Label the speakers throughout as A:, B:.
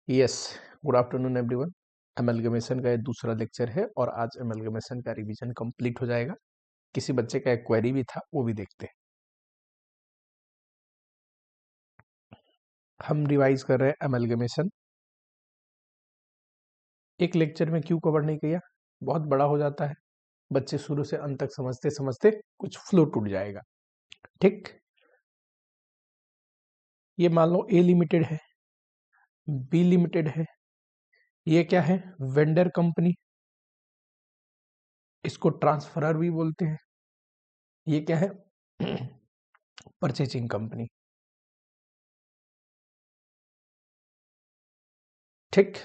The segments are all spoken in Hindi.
A: Yes, good afternoon everyone. Amalgamation का ये दूसरा लेक्चर है और आज एमलगमेशन का रिवीजन कंप्लीट हो जाएगा। किसी बच्चे का एक क्वेरी भी था, वो भी देखते हैं। हम रिवाइज कर रहे हैं एमलगमेशन। एक लेक्चर में क्यों कवर नहीं किया, बहुत बड़ा हो जाता है, बच्चे शुरू से अंत तक समझते समझते कुछ फ्लो टूट जाएगा। ठीक, ये मान लो ए लिमिटेड है, बी लिमिटेड है, ये क्या है, वेंडर कंपनी, इसको ट्रांसफरर भी बोलते हैं। ये क्या है, परचेजिंग कंपनी। ठीक,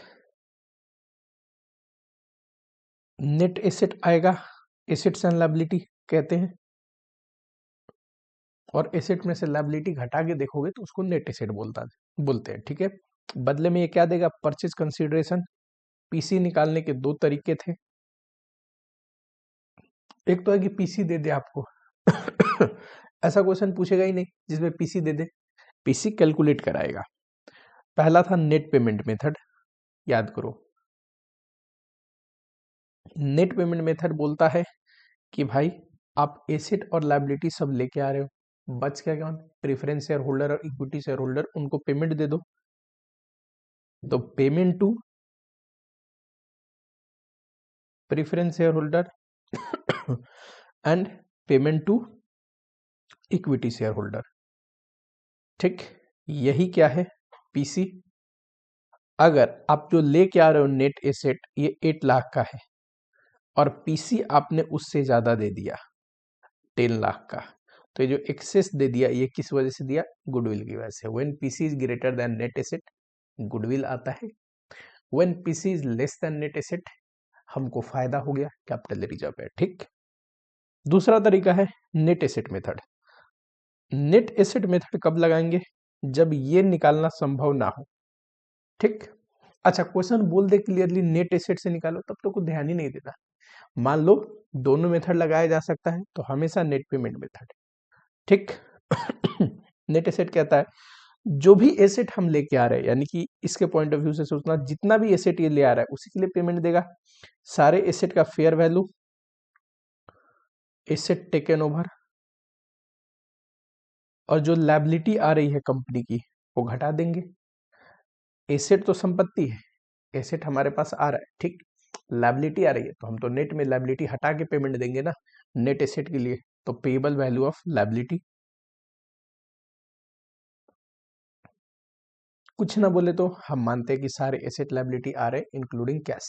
A: नेट एसेट आएगा, एसेट्स एंड लायबिलिटी कहते हैं, और एसेट में से लायबिलिटी घटा के देखोगे तो उसको नेट एसेट बोलते हैं। ठीक है, बदले में ये क्या देगा, परचेज कंसीडरेशन। पीसी निकालने के दो तरीके थे, एक तो है कि पीसी दे दे आपको ऐसा क्वेश्चन पूछेगा ही नहीं जिसमें पीसी दे दे, पीसी कैलकुलेट कराएगा। पहला था नेट पेमेंट मेथड, याद करो। नेट पेमेंट मेथड बोलता है कि भाई आप एसेट और लायबिलिटी सब लेके आ रहे हो, बच क्या कौन, प्रेफरेंस शेयर होल्डर और इक्विटी शेयर होल्डर, उनको पेमेंट दे दो। तो payment to preference share holder and payment to equity share holder. ठीक, यही क्या है, पीसी। अगर आप जो लेके आ रहे हो नेट एसेट ये 8 लाख का है और पीसी आपने उससे ज्यादा दे दिया 10 लाख का, तो ये जो एक्सेस दे दिया ये किस वजह से दिया, गुडविल की वजह से। When PC is greater than net asset goodwill आता है, when PC is less than net asset हमको फायदा हो गया, कैपिटल रिजर्व है। ठीक, दूसरा तरीका है net asset method. Net asset method कब लगाएंगे, जब ये निकालना संभव ना हो। ठीक, अच्छा क्वेश्चन बोल दे क्लियरली नेट एसेट से निकालो, तब तो कुछ ध्यान ही नहीं देता। मान लो दोनों मेथड लगाया जा सकता है तो हमेशा नेट पेमेंट मेथड। ठीक नेट एसेट कहता है जो भी एसेट हम लेके आ रहे हैं, यानी कि इसके पॉइंट ऑफ व्यू से सोचना, जितना भी एसेट ये ले आ रहा है उसी के लिए पेमेंट देगा। सारे एसेट का fair value, asset taken over, और जो लायबिलिटी आ रही है कंपनी की वो घटा देंगे। एसेट तो संपत्ति है, एसेट हमारे पास आ रहा है, ठीक, लायबिलिटी आ रही है तो हम तो नेट में लायबिलिटी हटा के पेमेंट देंगे ना नेट एसेट के लिए, तो पेएबल वैल्यू ऑफ लायबिलिटी। कुछ ना बोले तो हम मानते हैं कि सारे एसेट लायबिलिटी आ रहे हैं इंक्लूडिंग कैश।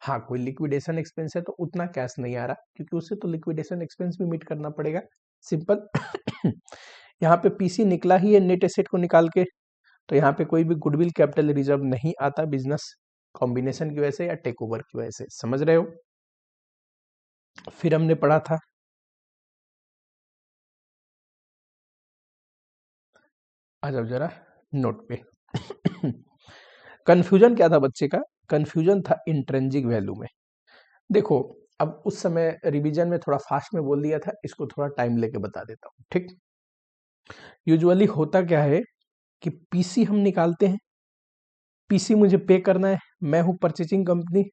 A: हाँ, कोई लिक्विडेशन एक्सपेंस है तो उतना कैश नहीं आ रहा, क्योंकि उससे तो लिक्विडेशन एक्सपेंस भी मीट करना पड़ेगा, सिंपल यहाँ पे पीसी निकला ही है नेट एसेट को निकाल के, तो यहाँ पे कोई भी गुडविल कैपिटल रिजर्व नहीं आता बिजनेस कॉम्बिनेशन की वजह से या टेक ओवर की वजह से, समझ रहे हो। फिर हमने पढ़ा था, आ जाओ जरा नोट पे कंफ्यूजन क्या था बच्चे का, कंफ्यूजन था इंट्रिंसिक वैल्यू में। देखो, अब उस समय रिवीजन में थोड़ा फास्ट में बोल दिया था, इसको थोड़ा टाइम लेके बता देता हूँ। ठीक, यूजुअली होता क्या है कि पीसी हम निकालते हैं, पीसी मुझे पे करना है, मैं हूं परचेजिंग कंपनी,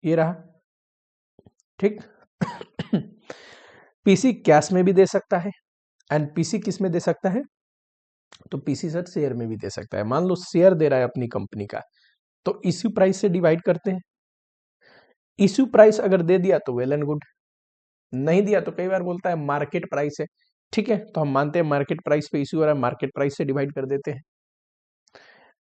A: ये रहा। ठीक पीसी कैश में भी दे सकता है, एंड पीसी किस में दे सकता है, तो पीसी सर शेयर में भी दे सकता है। मान लो शेयर दे रहा है अपनी कंपनी का, तो इश्यू प्राइस से डिवाइड करते हैं। इश्यू प्राइस अगर दे दिया तो वेल एंड गुड, नहीं दिया तो कई बार बोलता है मार्केट प्राइस है। ठीक है, तो हम मानते हैं मार्केट प्राइस पे इश्यू हो रहा है, मार्केट प्राइस से डिवाइड कर देते हैं।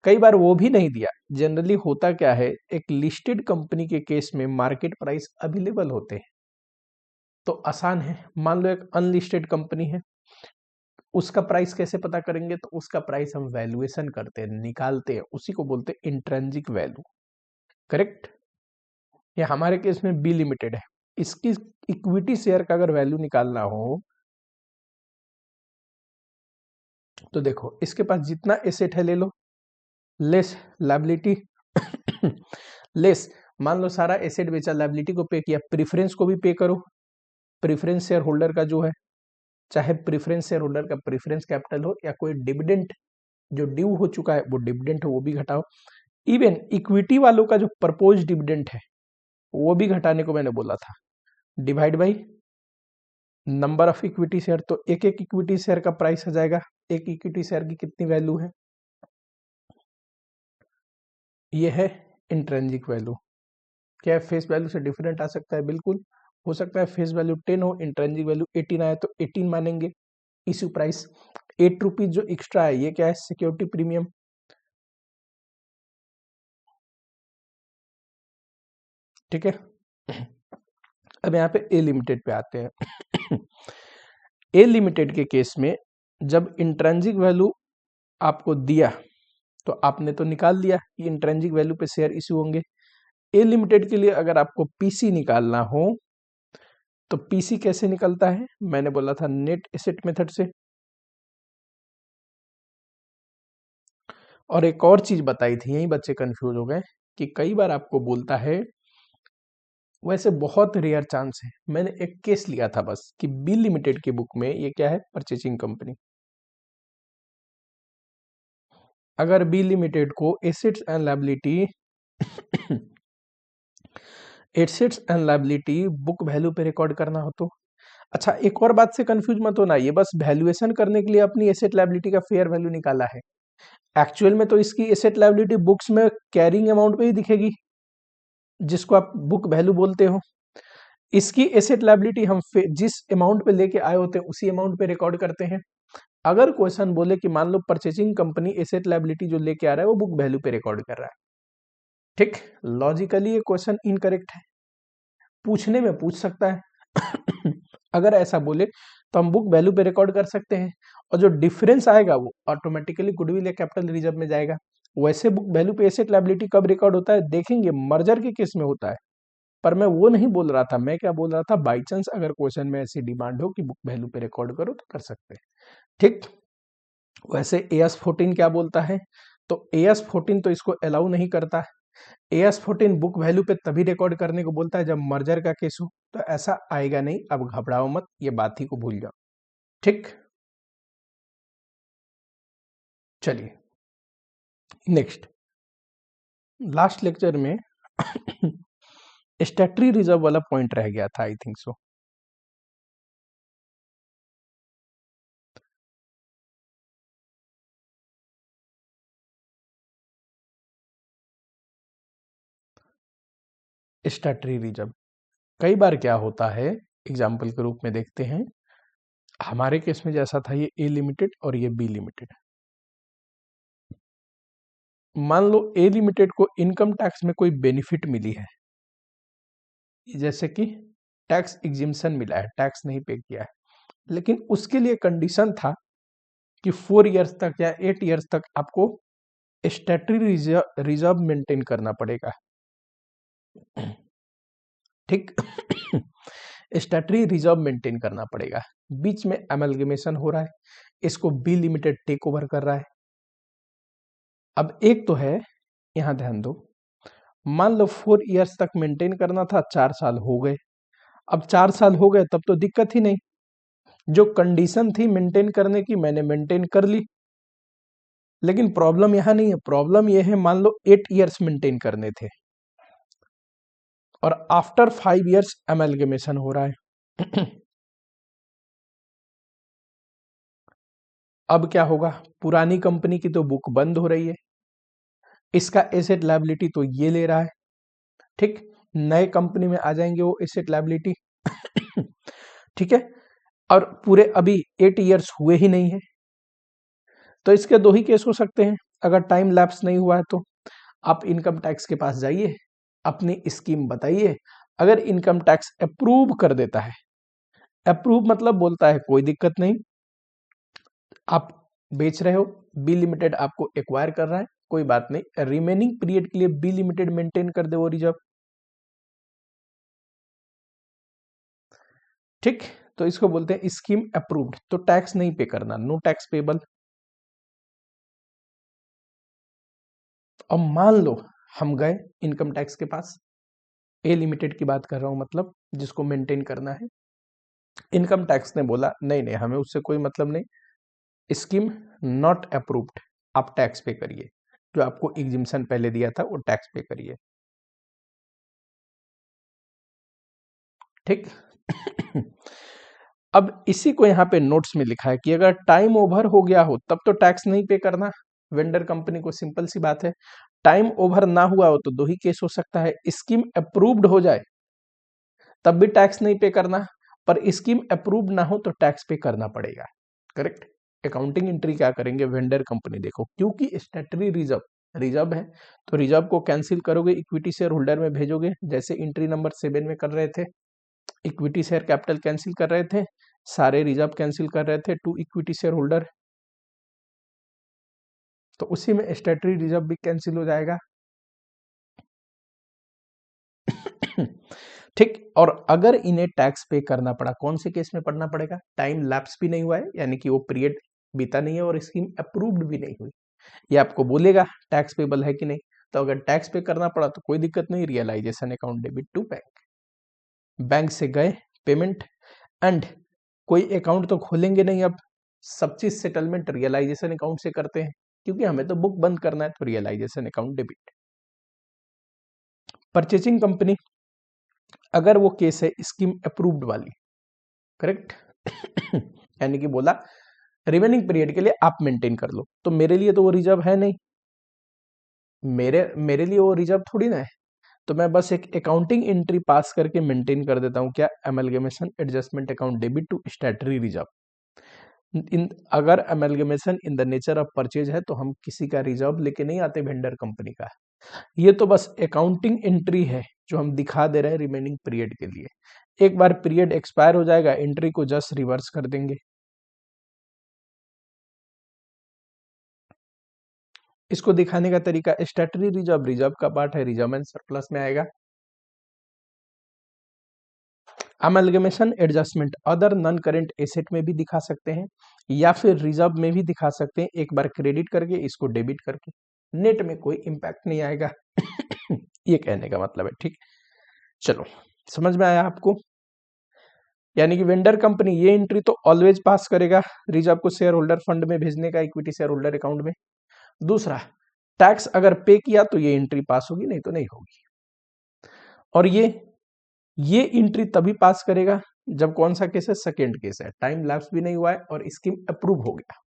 A: कई बार वो भी नहीं दिया, जनरली होता क्या है, एक लिस्टेड कंपनी के केस में मार्केट प्राइस अवेलेबल होते हैं तो आसान है। मान लो एक अनलिस्टेड कंपनी है, उसका प्राइस कैसे पता करेंगे, तो उसका प्राइस हम वैल्यूएशन करते हैं, निकालते हैं, उसी को बोलते हैं इंट्रिंसिक वैल्यू। करेक्ट, ये हमारे केस में बी लिमिटेड है, इसकी इक्विटी शेयर का अगर वैल्यू निकालना हो तो देखो इसके पास जितना एसेट है ले लो, लेस लायबिलिटी लेस, मान लो सारा एसेट बेचा, लायबिलिटी को पे किया, प्रेफरेंस को भी पे करो, प्रेफरेंस शेयर होल्डर का जो है, चाहे प्रेफरेंस शेयर होल्डर का प्रेफरेंस कैपिटल हो या कोई डिविडेंड जो ड्यू हो चुका है वो डिविडेंड हो वो भी घटाओ, इवन इक्विटी वालों का जो प्रपोज डिविडेंड है वो भी घटाने को मैंने बोला था, divide by number of equity share. तो एक एक इक्विटी शेयर का प्राइस आ जाएगा, एक इक्विटी शेयर की कितनी वैल्यू है, ये है इंट्रिंसिक वैल्यू। क्या फेस वैल्यू से डिफरेंट आ सकता है? बिल्कुल हो सकता है फेस वैल्यू 10 हो, इंट्रिंसिक वैल्यू 18 आए तो 18 मानेंगे। इश्यू प्राइस 8 रुपीज जो एक्स्ट्रा है ये क्या है, सिक्योरिटी प्रीमियम। ठीक है, अब यहाँ पे ए लिमिटेड पे आते हैं। ए लिमिटेड के केस में जब इंट्रिंसिक वैल्यू आपको दिया तो आपने तो निकाल लिया कि इंट्रिंसिक वैल्यू पे शेयर इश्यू होंगे। ए लिमिटेड के लिए अगर आपको पीसी निकालना हो तो पीसी कैसे निकलता है, मैंने बोला था नेट एसेट मेथड से। और एक और चीज बताई थी, यही बच्चे कंफ्यूज हो गए कि कई बार आपको बोलता है, वैसे बहुत रेयर चांस है, मैंने एक केस लिया था बस कि बी लिमिटेड की बुक में ये क्या है, परचेजिंग कंपनी। अगर बी लिमिटेड को assets and liability assets and liability book value पे रिकॉर्ड करना हो तो अच्छा, एक और बात से कंफ्यूज मत होना, ये बस वैल्यूएशन करने के लिए अपनी एसेट लायबिलिटी का फेयर वैल्यू निकाला है। एक्चुअल में तो इसकी एसेट लायबिलिटी बुक्स में कैरिंग अमाउंट पे ही दिखेगी, जिसको आप बुक वैल्यू बोलते हो। इसकी एसेट लायबिलिटी हम जिस अमाउंट पे लेके आए होते हैं उसी अमाउंट पे रिकॉर्ड करते हैं। अगर क्वेश्चन बोले कि मान लो परचेजिंग कंपनी एसेट लायबिलिटी जो लेके आ रहा है वो बुक वैल्यू पे रिकॉर्ड कर रहा है, ठीक, लॉजिकली ये क्वेश्चन इनकरेक्ट है, पूछने में पूछ सकता है। अगर ऐसा बोले तो हम बुक वैल्यू पे रिकॉर्ड कर सकते हैं, और जो डिफरेंस आएगा वो ऑटोमेटिकली गुडविल या कैपिटल रिजर्व में जाएगा। वैसे बुक वैल्यू पे एसेट लायबिलिटी कब रिकॉर्ड होता है देखेंगे, मर्जर के केस में होता है, पर मैं वो नहीं बोल रहा था। मैं क्या बोल रहा था, बाई चांस अगर क्वेश्चन में ऐसी डिमांड हो कि बुक वैल्यू पे रिकॉर्ड करो तो कर सकते हैं, ठीक। वैसे AS14 क्या बोलता है, तो AS14 तो इसको अलाउ नहीं करता है। AS14 बुक वैल्यू पे तभी रिकॉर्ड करने को बोलता है जब मर्जर का केस हो, तो ऐसा आएगा नहीं। अब घबराओ मत, ये बात ही को भूल जाओ, ठीक। चलिए नेक्स्ट, लास्ट लेक्चर में स्टैट्यूटरी रिजर्व वाला पॉइंट रह गया था, I think so. Statutory reserve कई बार क्या होता है, एग्जाम्पल के रूप में देखते हैं। हमारे केस में जैसा था, ये ए लिमिटेड और ये बी लिमिटेड। मान लो ए लिमिटेड को इनकम टैक्स में कोई बेनिफिट मिली है, जैसे कि टैक्स एग्जिम्पशन मिला है, टैक्स नहीं पे किया है, लेकिन उसके लिए कंडीशन था कि 4 इयर्स तक या 8 इयर्स तक आपको स्टैट्यूटरी रिजर्व मेंटेन करना पड़ेगा, ठीक। स्टैट्यूटरी रिजर्व मेंटेन करना पड़ेगा। बीच में अमलगमेशन हो रहा है, इसको बी लिमिटेड टेक ओवर कर रहा है। अब एक तो है, यहां ध्यान दो, मान लो 4 इयर्स तक मेंटेन करना था, 4 साल हो गए। अब 4 साल हो गए तब तो दिक्कत ही नहीं, जो कंडीशन थी मेंटेन करने की मैंने मेंटेन कर ली। लेकिन प्रॉब्लम यहां नहीं है, प्रॉब्लम यह है मान लो 8 इयर्स मेंटेन करने थे और आफ्टर 5 इयर्स अमलगमेशन हो रहा है। अब क्या होगा, पुरानी कंपनी की तो बुक बंद हो रही है, इसका एसेट लायबिलिटी तो ये ले रहा है, ठीक। नए कंपनी में आ जाएंगे वो एसेट लायबिलिटी, ठीक है। और पूरे अभी 8 इयर्स हुए ही नहीं है, तो इसके दो ही केस हो सकते हैं। अगर टाइम लैप्स नहीं हुआ है तो आप इनकम टैक्स के पास जाइए, अपनी स्कीम बताइए, अगर इनकम टैक्स अप्रूव कर देता है, अप्रूव मतलब बोलता है कोई दिक्कत नहीं, आप बेच रहे हो, बी लिमिटेड आपको एक्वायर कर रहा है, कोई बात नहीं, रिमेनिंग पीरियड के लिए बी लिमिटेड मेंटेन कर दे वो रिजर्व, ठीक। तो इसको बोलते हैं स्कीम अप्रूव्ड, तो टैक्स नहीं पे करना, नो टैक्स पेबल। अब मान लो हम गए इनकम टैक्स के पास, ए लिमिटेड की बात कर रहा हूं, मतलब जिसको मेंटेन करना है। इनकम टैक्स ने बोला नहीं नहीं, हमें उससे कोई मतलब नहीं, स्कीम नॉट अप्रूव्ड, आप टैक्स पे करिए। जो आपको एग्जिम्पशन पहले दिया था वो टैक्स पे करिए। ठीक। अब इसी को यहाँ पे नोट्स में लिखा है कि अगर टाइम ओवर हो गया हो तब तो टैक्स नहीं पे करना वेंडर कंपनी को, सिंपल सी बात है। टाइम ओवर ना हुआ हो तो दो ही केस हो सकता है, स्कीम अप्रूव्ड हो जाए तब भी टैक्स नहीं पे करना, पर स्कीम अप्रूव्ड ना हो तो टैक्स पे करना पड़ेगा। करेक्ट। अकाउंटिंग एंट्री क्या करेंगे, वेंडर कंपनी, देखो क्योंकि स्टैट्यूटरी रिजर्व रिजर्व है तो रिजर्व को कैंसिल करोगे, इक्विटी शेयर होल्डर में भेजोगे, जैसे एंट्री नंबर 7 में कर रहे थे। इक्विटी शेयर कैपिटल कैंसिल कर रहे थे, सारे रिजर्व कैंसिल कर रहे थे टू इक्विटी शेयर होल्डर, तो उसी में स्टैट्यूटरी रिजर्व भी कैंसिल हो जाएगा। ठीक। और अगर इन्हें टैक्स पे करना पड़ा, कौन से केस में पढ़ना पड़ेगा, टाइम लैप्स भी नहीं हुआ है, यानी कि वो पीरियड बीता नहीं है और स्कीम अप्रूव्ड भी नहीं हुई, ये आपको बोलेगा टैक्स पेबल है कि नहीं। तो अगर टैक्स पे करना पड़ा तो कोई दिक्कत नहीं, realization account debit to bank, bank से गए पेमेंट, एंड कोई अकाउंट तो खोलेंगे नहीं, अब सब चीज सेटलमेंट रियलाइजेशन अकाउंट से करते हैं क्योंकि हमें तो बुक बंद करना है, तो realization account debit. Purchasing company, अगर वो केस है स्कीम अप्रूव्ड वाली, करेक्ट, यानी कि बोला रिमेनिंग पीरियड के लिए आप मेंटेन कर लो, तो मेरे लिए तो वो रिजर्व है नहीं, मेरे मेरे लिए वो रिजर्व थोड़ी ना है, तो मैं बस एक अकाउंटिंग एंट्री पास करके मेंटेन कर देता हूं, क्या, amalgamation adjustment account debit to statutory reserve. इन अगर amalgamation in the nature of purchase है तो हम किसी का रिजर्व लेके नहीं आते वेंडर कंपनी का, ये तो बस अकाउंटिंग एंट्री है जो हम दिखा दे रहे हैं रिमेनिंग पीरियड के लिए। एक बार पीरियड एक्सपायर हो जाएगा, एंट्री को जस्ट रिवर्स कर देंगे। इसको दिखाने का तरीका, स्टैट्यूटरी रिजर्व रिजर्व का पार्ट है, रिजर्व एंड सरप्लस में आएगा। Amalgamation adjustment other non current asset में भी दिखा सकते हैं या फिर रिजर्व में भी दिखा सकते हैं, एक बार क्रेडिट करके इसको डेबिट करके, नेट में कोई इंपैक्ट नहीं आएगा। ये कहने का मतलब है। ठीक, चलो समझ में आया आपको। यानी कि वेंडर कंपनी ये एंट्री तो ऑलवेज पास करेगा, रिजर्व को शेयर होल्डर फंड में भेजने का, इक्विटी शेयर होल्डर अकाउंट में। दूसरा, टैक्स अगर पे किया तो ये एंट्री पास होगी, नहीं तो नहीं होगी। और ये एंट्री तभी पास करेगा जब कौन सा केस है, सेकेंड केस है, टाइम लैप्स भी नहीं हुआ है और स्कीम अप्रूव हो गया।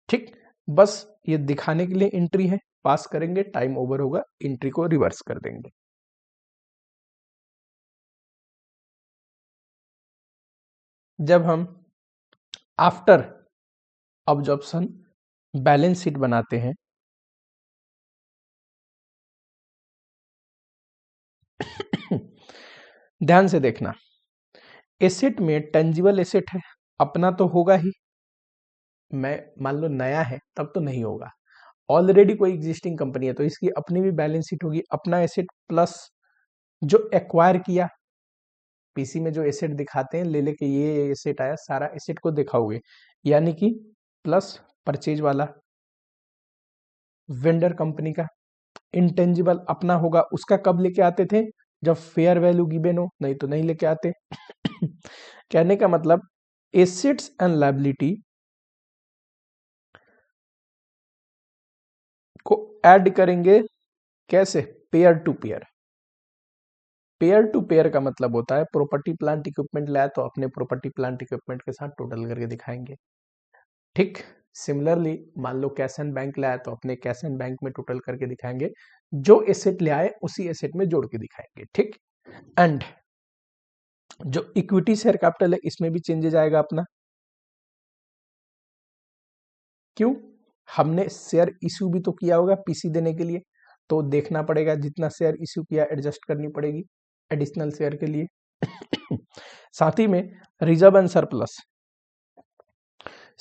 A: ठीक, बस ये दिखाने के लिए एंट्री है, पास करेंगे, टाइम ओवर होगा, एंट्री को रिवर्स कर देंगे। जब हम आफ्टर ऑब्जॉर्प्शन बैलेंस शीट बनाते हैं, ध्यान से देखना, एसेट में टेंजिबल एसेट है, अपना तो होगा ही, मैं मान लो नया है तब तो नहीं होगा, ऑलरेडी कोई एग्जिस्टिंग कंपनी है तो इसकी अपनी भी बैलेंस शीट होगी, अपना एसेट प्लस जो एक्वायर किया, पीसी में जो एसेट दिखाते हैं, ले लेके ये एसेट आया, सारा एसेट को दिखाओगे, यानी कि प्लस परचेज वाला वेंडर कंपनी का। इंटेंजिबल अपना होगा, उसका कब लेके आते थे, जब फेयर वैल्यू गिवन हो, नहीं तो नहीं लेके आते। कहने का मतलब एसेट्स एंड लायबिलिटी को ऐड करेंगे कैसे, pair to pair. Pair to pair का मतलब होता है प्रॉपर्टी प्लांट इक्विपमेंट लाया तो अपने प्रॉपर्टी प्लांट इक्विपमेंट के साथ टोटल करके दिखाएंगे। ठीक, सिमिलरली मान लो कैश एंड बैंक लाया तो अपने कैश एंड बैंक में टोटल करके दिखाएंगे, जो एसेट ले आए उसी एसेट में जोड़ के दिखाएंगे। ठीक, एंड जो इक्विटी शेयर कैपिटल है इसमें भी चेंजेस आएगा अपना, क्यों, हमने शेयर इश्यू भी तो किया होगा पीसी देने के लिए, तो देखना पड़ेगा जितना शेयर इश्यू किया एडजस्ट करनी पड़ेगी एडिशनल शेयर के लिए। साथ ही में रिजर्व एंड सरप्लस,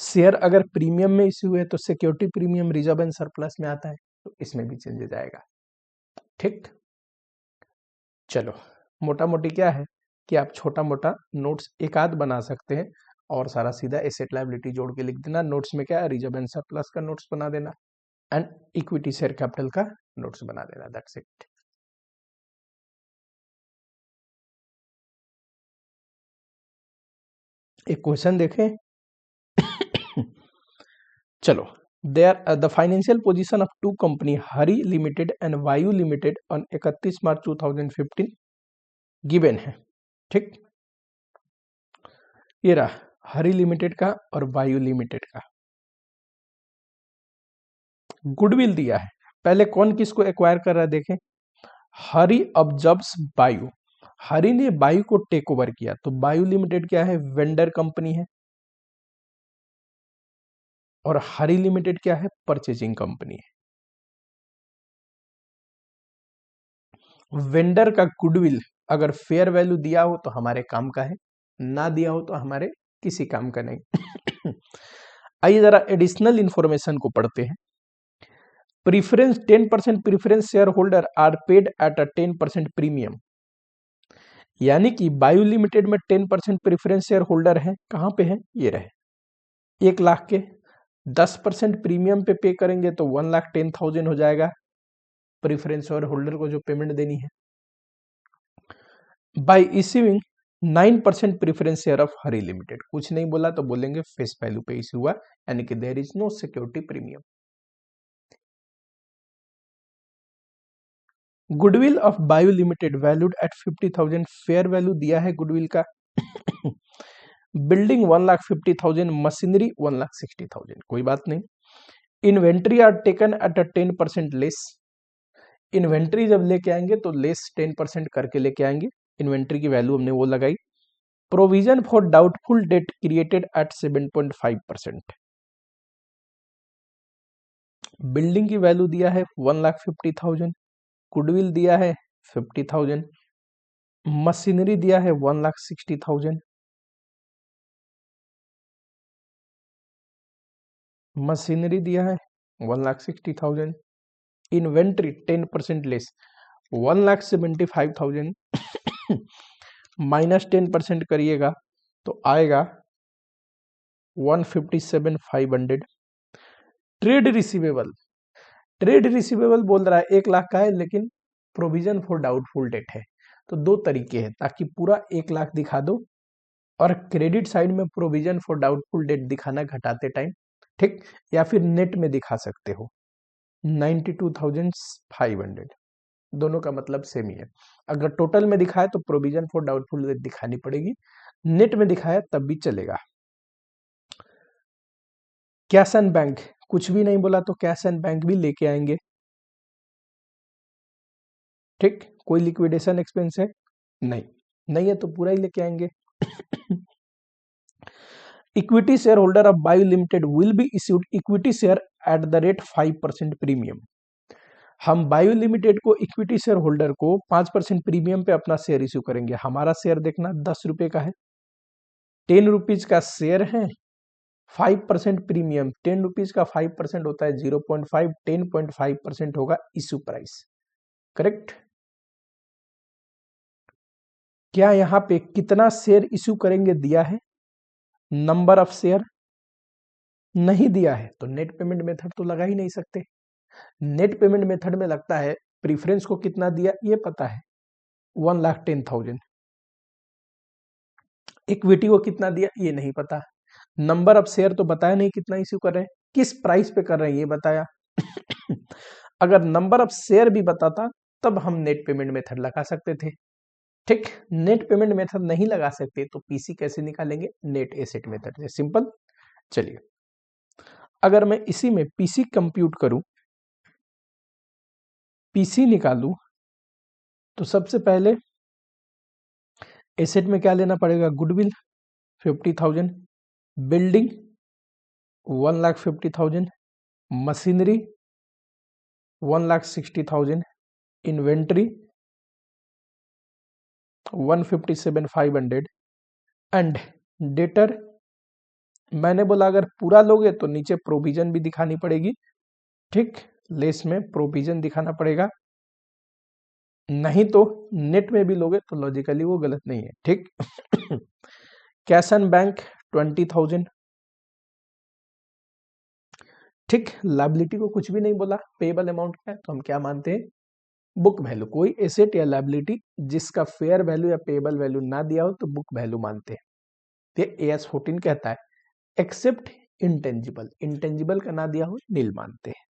A: शेयर अगर प्रीमियम में इश्यू है तो security premium reserve and surplus में आता है, तो इसमें भी चेंजेस आएगा। ठीक, चलो मोटा मोटी क्या है कि आप छोटा मोटा नोट्स एक आध बना सकते हैं और सारा सीधा एसेट लायबिलिटी जोड़ के लिख देना, नोट्स में क्या है, रिजर्व एंड सरप्लस का नोट्स बना देना एंड इक्विटी शेयर कैपिटल का नोट्स बना देना, दैट्स इट। एक क्वेश्चन देखें। चलो the financial position of two company Hari limited and Vayu limited on 31 March 2015 given है। ठीक, ये रहा हरी लिमिटेड का और वायु लिमिटेड का। गुडविल दिया है, पहले कौन किसको एक्वायर कर रहा है देखें, हरी ऑब्जर्व्स वायु, हरी ने वायु को टेक ओवर किया, तो वायु लिमिटेड क्या है, वेंडर कंपनी है, और हरी लिमिटेड क्या है, परचेजिंग कंपनी है। वेंडर का गुडविल अगर फेयर वैल्यू दिया हो तो हमारे काम का है, ना दिया हो तो हमारे किसी काम का नहीं। आइए जरा एडिशनल इंफॉर्मेशन को पढ़ते हैं। Preference 10% preference share holder are paid at a 10% premium, यानी कि वायु लिमिटेड में 10% प्रीफरेंस शेयर होल्डर है, कहां पे है, ये रहे 1 लाख के, 10% प्रीमियम पे करेंगे तो 1,10,000 हो जाएगा प्रीफरेंस शेयर होल्डर को जो पेमेंट देनी है। By issuing 9% preference share of Hari limited, कुछ नहीं बोला तो बोलेंगे फेस वैल्यू पे इश्यू हुआ, यानी कि there is no security premium. Goodwill of Vayu limited valued at 50,000, fair value दिया है गुडविल का। बिल्डिंग 1,50,000, मशीनरी 1,60,000, कोई बात नहीं। Inventory are taken at a 10% less, inventory जब लेके आएंगे तो लेस 10% करके लेके आएंगे, इन्वेंट्री की वैल्यू हमने वो लगाई। Provision for doubtful debt created at 7.5%, building की वैल्यू दिया है 1,50,000, गुडविल दिया है 50,000, मशीनरी दिया है 1,60,000, मशीनरी दिया है 1,60,000, इन्वेंट्री 10% लेस 1,75,000 माइनस 10% करिएगा तो आएगा 157,500। ट्रेड रिसीवेबल, ट्रेड रिसीवेबल बोल रहा है 1 लाख का है, लेकिन प्रोविजन फॉर डाउटफुल डेट है, तो दो तरीके हैं, ताकि पूरा 1 लाख दिखा दो और क्रेडिट साइड में प्रोविजन फॉर डाउटफुल डेट दिखाना घटाते टाइम, ठीक, या फिर नेट में दिखा सकते हो 92,500, दोनों का मतलब सेम ही है। अगर टोटल में दिखाए तो प्रोविजन फॉर डाउटफुल डेट दिखानी पड़ेगी, नेट में दिखाया तब भी चलेगा। कैश एंड बैंक, कुछ भी नहीं बोला तो कैश एंड बैंक भी लेके आएंगे, ठीक, कोई लिक्विडेशन एक्सपेंस है नहीं, नहीं है तो पूरा ही लेके आएंगे। Equity share holder of Vayu limited will be issued equity share at the rate 5% premium, हम बायो लिमिटेड को इक्विटी शेयर होल्डर को 5% प्रीमियम पे अपना शेयर इश्यू करेंगे। हमारा शेयर देखना 10 रुपए का है, 10 रुपीज का शेयर है, 5% प्रीमियम, 10 रुपीज का 5% होता है 0.5, 10.5% होगा इश्यू प्राइस, करेक्ट। क्या यहाँ पे कितना शेयर इश्यू करेंगे दिया है, नंबर ऑफ शेयर नहीं दिया है, तो नेट पेमेंट मेथड तो लगा ही नहीं सकते। नेट पेमेंट मेथड में लगता है प्रीफरेंस को कितना दिया ये पता है 1,10,000, इक्विटी को कितना दिया ये नहीं पता, नंबर ऑफ शेयर तो बताया नहीं कितना इश्यू कर रहे हैं, किस प्राइस पे कर रहे हैं ये बताया। अगर नंबर ऑफ शेयर भी बताता तब हम नेट पेमेंट मेथड लगा सकते थे, ठीक। नेट पेमेंट मेथड नहीं लगा सकते तो पीसी कैसे निकालेंगे, नेट एसेट मेथड से, सिंपल। चलिए अगर मैं इसी में पीसी कंप्यूट करूं, पीसी निकालूं, तो सबसे पहले एसेट में क्या लेना पड़ेगा, goodwill 50,000, building 1,50,000, machinery 1,60,000, inventory 157,500 and debtor, मैंने बोला अगर पूरा लोगे तो नीचे प्रोविजन भी दिखानी पड़ेगी, ठीक, लेस में प्रोविजन दिखाना पड़ेगा, नहीं तो नेट में भी लोगे तो लॉजिकली वो गलत नहीं है, ठीक। कैश एंड बैंक 20,000, ठीक, लाइबिलिटी को कुछ भी नहीं बोला, पेएबल अमाउंट का है तो हम क्या मानते हैं, बुक वैल्यू, कोई एसेट या लाइबिलिटी जिसका फेयर वैल्यू या पेएबल वैल्यू ना दिया हो तो बुक वैल्यू मानते हैं। ये AS 14 कहता है एक्सेप्ट इंटेंजिबल, इंटेंजिबल का ना दिया हो नील मानते हैं।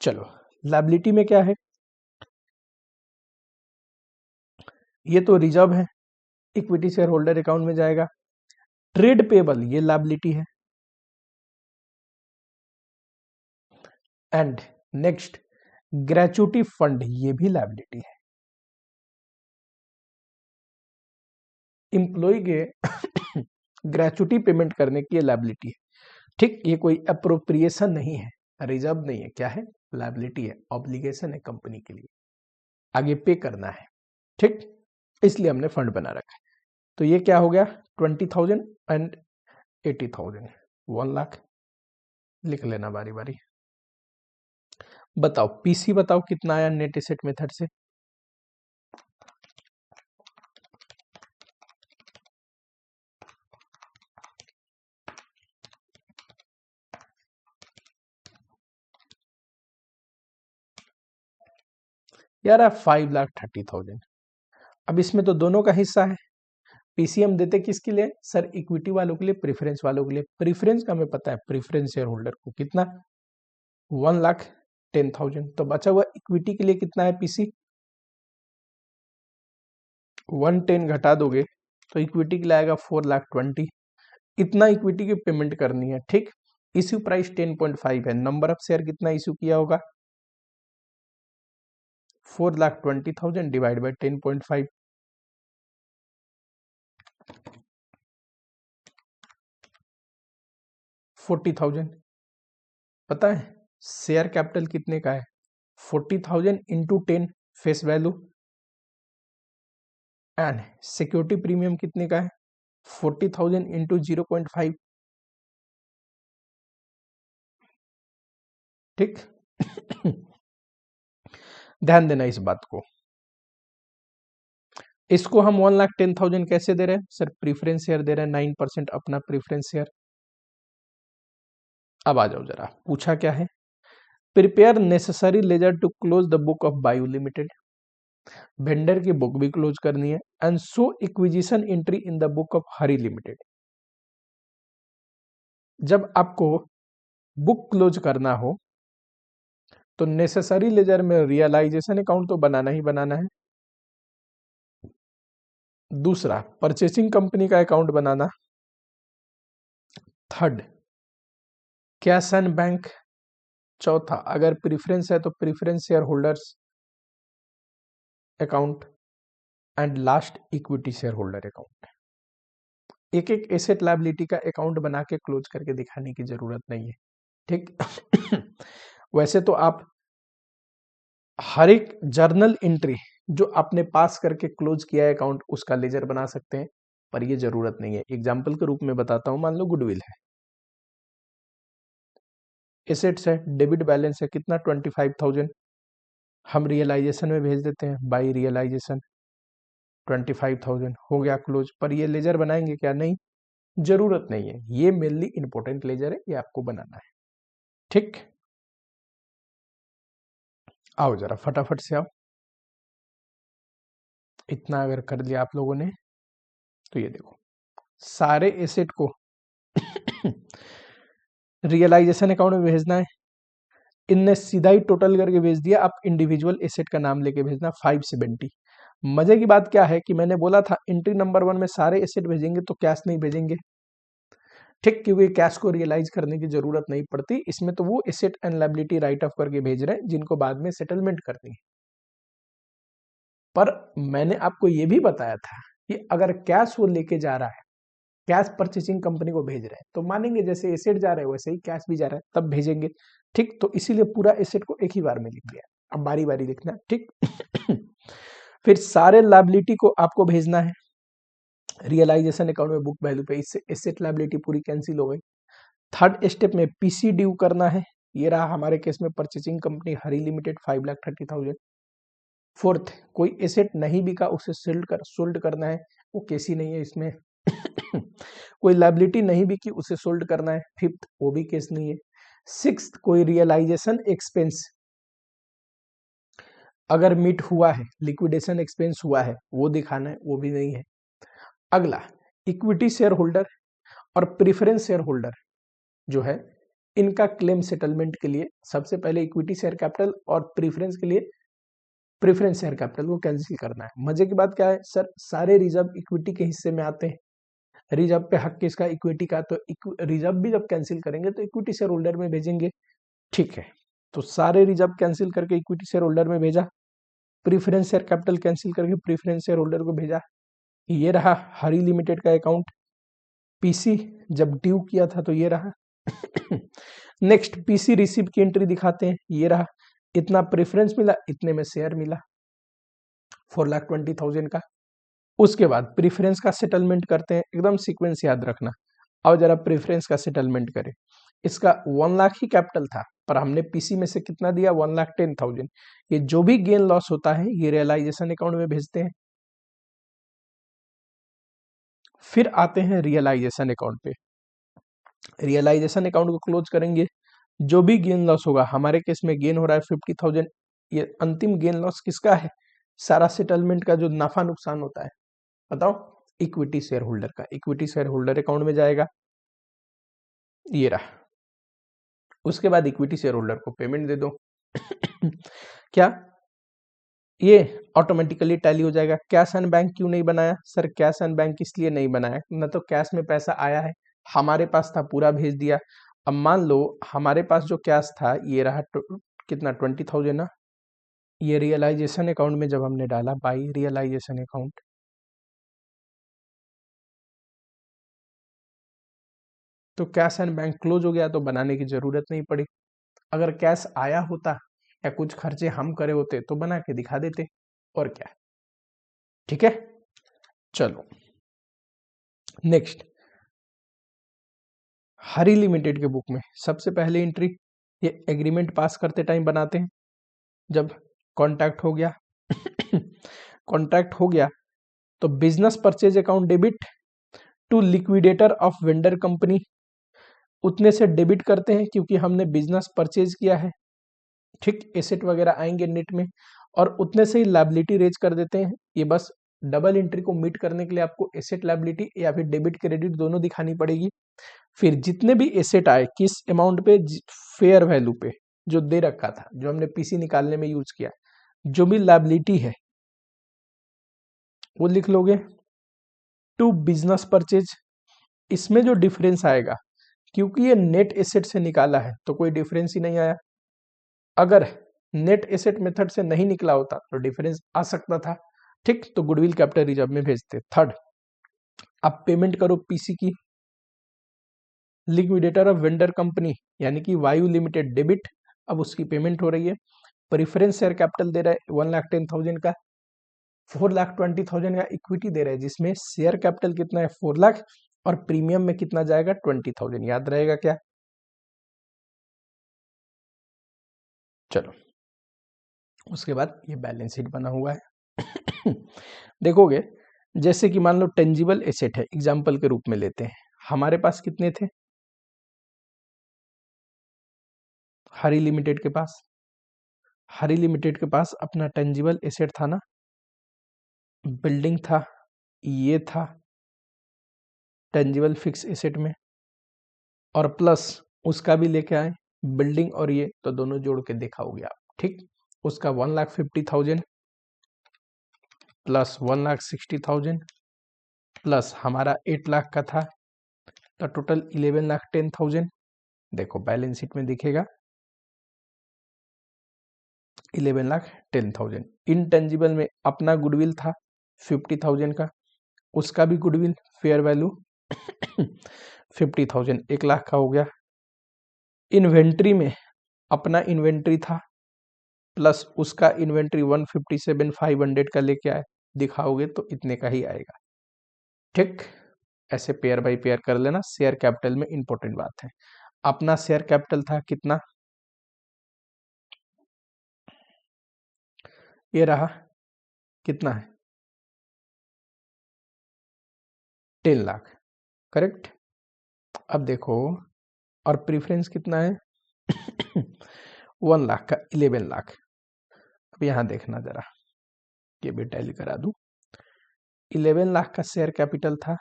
A: चलो लायबिलिटी में क्या है, ये तो रिजर्व है, इक्विटी शेयर होल्डर अकाउंट में जाएगा। ट्रेड पेबल ये लायबिलिटी है। एंड नेक्स्ट ग्रेचुटी फंड ये भी लायबिलिटी है। एम्प्लॉय के ग्रेचुटी पेमेंट करने की लायबिलिटी है। ठीक, ये कोई अप्रोप्रिएशन नहीं है, रिजर्व नहीं है, क्या है, लायबिलिटी है, ऑब्लिगेशन है कंपनी के लिए, आगे पे करना है। ठीक, इसलिए हमने फंड बना रखा है। तो ये क्या हो गया, 20,000 एंड 80,000, 1 लाख लिख लेना बारी बारी। बताओ पीसी बताओ कितना आया नेट एसेट मेथड से। यार 5,30,000। अब इसमें तो दोनों का हिस्सा है। पीसी हम देते किसके लिए सर, इक्विटी वालों के लिए, प्रेफरेंस वालों के लिए। प्रेफरेंस का हमें पता है, प्रेफरेंस शेयर होल्डर को कितना, 1,10,000। तो बचा हुआ इक्विटी के लिए कितना है पीसी, 110 घटा दोगे तो इक्विटी के लिए आएगा 4,20,000। इतना इक्विटी की पेमेंट करनी है। ठीक, इश्यू प्राइस 10.5 है, नंबर ऑफ शेयर कितना इश्यू किया होगा, 4,20,000 डिवाइड बाई 10.5, 40,000। पता है शेयर कैपिटल कितने का है, 40,000 into 10 face value, and security premium कितने का है, 40,000 इंटू 0.5। ठीक ध्यान देना इस बात को। इसको हम 1,10,000 कैसे दे रहे हैं सर, प्रीफरेंस शेयर दे रहे हैं, 9% अपना प्रीफरेंस शेयर। अब आ जाओ जरा, पूछा क्या है, prepare necessary ledger to close the book of Vayu limited. Vendor की बुक भी क्लोज करनी है, and so acquisition entry in the book of Hari limited. जब आपको बुक क्लोज करना हो तो नेसेसरी लेजर में रियलाइजेशन अकाउंट तो बनाना ही बनाना है। दूसरा परचेसिंग कंपनी का अकाउंट बनाना। Third cash and bank. चौथा अगर प्रीफरेंस है तो preference share holders account. And last equity share holder account. एक एक एसेट लायबिलिटी का अकाउंट बना के क्लोज करके दिखाने की जरूरत नहीं है। ठीक वैसे तो आप हर एक जर्नल एंट्री जो आपने पास करके क्लोज किया है अकाउंट उसका लेजर बना सकते हैं, पर ये जरूरत नहीं है। एग्जाम्पल के रूप में बताता हूं, मान लो गुडविल है, एसेट्स है, डेबिट बैलेंस है कितना 25,000, हम रियलाइजेशन में भेज देते हैं, बाई रियलाइजेशन 25,000 हो गया क्लोज। पर ये लेजर बनाएंगे क्या, नहीं, जरूरत नहीं है। ये मेनली इंपॉर्टेंट लेजर है, ये आपको बनाना है। ठीक, आओ जरा फटाफट से आओ। इतना अगर कर लिया आप लोगों ने तो ये देखो सारे एसेट को रियलाइजेशन अकाउंट में भेजना है। इनने सीधा ही टोटल करके भेज दिया, आप इंडिविजुअल एसेट का नाम लेके भेजना 570। मजे की बात क्या है कि मैंने बोला था एंट्री नंबर 1 में सारे एसेट भेजेंगे तो कैश नहीं भेजेंगे। ठीक, क्योंकि कैश को रियलाइज करने की जरूरत नहीं पड़ती, इसमें तो वो asset and liability right of करके भेज रहे हैं जिनको बाद में सेटलमेंट करनी है। पर मैंने आपको ये भी बताया था कि अगर कैश वो लेके जा रहा है, कैश परचेसिंग कंपनी को भेज रहे हैं, तो मानेंगे जैसे एसेट जा रहे हैं वैसे ही कैश भी जा रहा है, तब भेजेंगे। ठीक, तो इसीलिए पूरा एसेट को एक ही बार में लिख दिया, अब बारी बारी लिखना। ठीक फिर सारे लायबिलिटी को आपको भेजना है रियलाइजेशन अकाउंट में बुक वैल्यू पे, इससे एसेट लायबिलिटी पूरी कैंसिल हो गई। थर्ड स्टेप में पीसी ड्यू करना है, ये रहा हमारे केस में purchasing company Hari limited 5,30,000। Fourth कोई एसेट नहीं बिका उसे सोल्ड करना है, वो केस ही नहीं है इसमें। कोई लायबिलिटी नहीं बिकी उसे सोल्ड करना है, फिफ्थ वो भी केस नहीं है। सिक्स्थ कोई रियलाइजेशन एक्सपेंस अगर मीट हुआ है, लिक्विडेशन एक्सपेंस हुआ है, वो दिखाना है, वो भी नहीं है। अगला इक्विटी शेयर होल्डर और प्रीफरेंस शेयर होल्डर जो है इनका क्लेम सेटलमेंट के लिए सबसे पहले इक्विटी शेयर कैपिटल और प्रीफरेंस के लिए प्रेफरेंस शेयर कैपिटल को कैंसिल करना है। मजे की बात क्या है सर, सारे रिजर्व इक्विटी के हिस्से में आते हैं, रिजर्व पे हक किसका, इक्विटी का, तो रिजर्व भी जब कैंसिल करेंगे तो इक्विटी शेयर होल्डर में भेजेंगे। ठीक है, तो सारे रिजर्व कैंसिल करके इक्विटी शेयर होल्डर में भेजा, प्रीफरेंस शेयर कैपिटल कैंसिल करके प्रीफरेंस शेयर होल्डर को भेजा। ये रहा हरी लिमिटेड का अकाउंट, पीसी जब ड्यू किया था तो ये रहा। नेक्स्ट पीसी रिसीव की एंट्री दिखाते हैं, ये रहा, इतना प्रेफरेंस मिला, इतने में शेयर मिला 4,20,000 का। उसके बाद प्रेफरेंस का सेटलमेंट करते हैं, एकदम सीक्वेंस याद रखना। अब जरा प्रेफरेंस का सेटलमेंट करें, इसका 1 लाख ही कैपिटल था पर हमने पीसी में से कितना दिया, 1,10,000। ये जो भी गेन लॉस होता है ये रियलाइजेशन अकाउंट में भेजते हैं। फिर आते हैं रियलाइजेशन अकाउंट पे, रियलाइजेशन अकाउंट को क्लोज करेंगे, जो भी गेन लॉस होगा, हमारे केस में गेन हो रहा है 50,000, ये अंतिम गेन लॉस किसका है, सारा सेटलमेंट का जो नफा नुकसान होता है बताओ, इक्विटी शेयर होल्डर का, इक्विटी शेयर होल्डर अकाउंट में जाएगा, ये रहा। उसके बाद इक्विटी शेयर होल्डर को पेमेंट दे दो। क्या ये ऑटोमेटिकली टैली हो जाएगा। कैश एंड बैंक क्यों नहीं बनाया सर, कैश एंड बैंक इसलिए नहीं बनाया, न तो कैश में पैसा आया है, हमारे पास था पूरा भेज दिया। अब मान लो हमारे पास जो कैश था ये रहा कितना 20,000 ना, ये रियलाइजेशन अकाउंट में जब हमने डाला बाई रियलाइजेशन अकाउंट, तो कैश एंड बैंक क्लोज हो गया, तो बनाने की जरूरत नहीं पड़ी। अगर कैश आया होता या कुछ खर्चे हम करे होते तो बना के दिखा देते, और क्या। ठीक है, चलो नेक्स्ट, हरी लिमिटेड के बुक में सबसे पहले एंट्री ये एग्रीमेंट पास करते टाइम बनाते हैं, जब कॉन्ट्रैक्ट हो गया कॉन्ट्रैक्ट हो गया तो business purchase account debit to liquidator of vendor company, उतने से डेबिट करते हैं क्योंकि हमने बिजनेस परचेज किया है। ठीक, एसेट वगैरह आएंगे नेट में, और उतने से ही लायबिलिटी रेज कर देते हैं। ये बस डबल एंट्री को मीट करने के लिए आपको एसेट लायबिलिटी या फिर डेबिट क्रेडिट दोनों दिखानी पड़ेगी। फिर जितने भी एसेट आए किस अमाउंट पे, फेयर वैल्यू पे जो दे रखा था, जो हमने पीसी निकालने में यूज किया, जो भी लायबिलिटी है वो लिख लोगे टू बिजनेस परचेज। इसमें जो डिफरेंस आएगा, क्योंकि ये नेट एसेट से निकाला है तो कोई डिफरेंस ही नहीं आया, अगर नेट एसेट मेथड से नहीं निकला होता तो डिफरेंस आ सकता था। ठीक, तो गुडविल कैपिटल रिजर्व में भेजते। थर्ड, अब पेमेंट करो पीसी की, लिक्विडेटर ऑफ वेंडर कंपनी यानी कि वायु लिमिटेड डेबिट, अब उसकी पेमेंट हो रही है। प्रेफरेंस शेयर कैपिटल दे रहा है 1,10,000 का, 4,20,000 का इक्विटी दे रहा है जिसमें शेयर कैपिटल कितना है 4 लाख, और प्रीमियम में कितना जाएगा 20,000, याद रहेगा क्या। चलो उसके बाद ये बैलेंस शीट बना हुआ है। देखोगे जैसे कि मान लो टेंजिबल एसेट है, एग्जाम्पल के रूप में लेते हैं, हमारे पास कितने थे हरी लिमिटेड के पास, हरी लिमिटेड के पास अपना टेंजिबल एसेट था ना, बिल्डिंग था, ये था टेंजिबल फिक्स एसेट में, और प्लस उसका भी लेके आए बिल्डिंग और ये, तो दोनों जोड़ के देखा हो गया। ठीक, उसका 1,50,000 प्लस 1,60,000 प्लस हमारा 8 लाख का था, तो टोटल 11,10,000। देखो बैलेंस शीट में दिखेगा 11,10,000। इनटेंजिबल में अपना गुडविल था 50,000 का, उसका भी गुडविल फेयर वैल्यू 50,000, 1 लाख का हो गया। इन्वेंट्री में अपना इन्वेंट्री था प्लस उसका इन्वेंट्री 157,500 का लेके आए, दिखाओगे तो इतने का ही आएगा। ठीक, ऐसे पेयर बाय पेयर कर लेना, शेयर कैपिटल में इंपॉर्टेंट बात है। अपना शेयर कैपिटल था कितना, ये रहा, कितना है 10 लाख, करेक्ट। अब देखो, और प्रीफरेंस कितना है 1 लाख का 11 लाख। अब यहां देखना जरा, ये भी टैली करा दूं, 11 लाख का शेयर कैपिटल था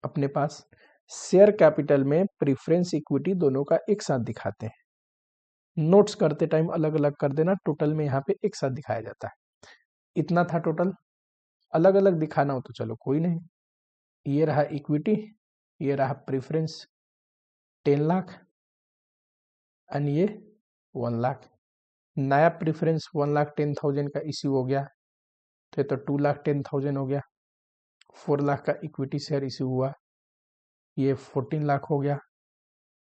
A: अपने पास, शेयर कैपिटल में प्रीफरेंस इक्विटी दोनों का एक साथ दिखाते हैं। नोट्स करते टाइम अलग अलग कर देना, टोटल में यहाँ पे एक साथ दिखाया जाता है। इतना था टोटल, अलग अलग दिखाना हो तो चलो कोई नहीं। ये रहा इक्विटी, ये रहा प्रीफरेंस 10 लाख एंड ये 1 लाख। नया प्रीफरेंस 1,10,000 का इश्यू हो गया तो ये तो 2,10,000 हो गया। 4 लाख का इक्विटी शेयर इश्यू हुआ, ये 14 लाख हो गया।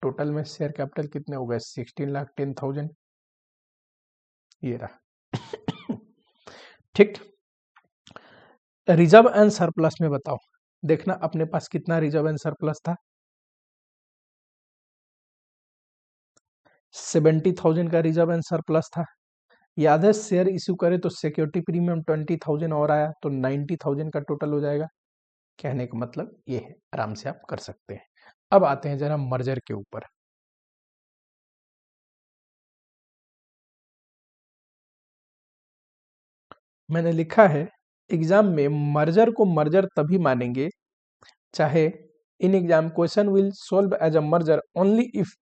A: टोटल में शेयर कैपिटल कितने हो गए? 16,10,000। ये रहा ठीक। रिजर्व एंड सरप्लस में बताओ, देखना अपने पास कितना रिजर्व एंड सरप्लस था। 70,000 का रिजर्व एंड सरप्लस था। याद है शेयर इश्यू करे तो सिक्योरिटी प्रीमियम 20,000 और आया तो 90,000 का टोटल हो जाएगा। कहने का मतलब ये है, आराम से आप कर सकते हैं। अब आते हैं जरा मर्जर के ऊपर। मैंने लिखा है एग्जाम में मर्जर को मर्जर तभी मानेंगे चाहे in exam question will solve as a merger only if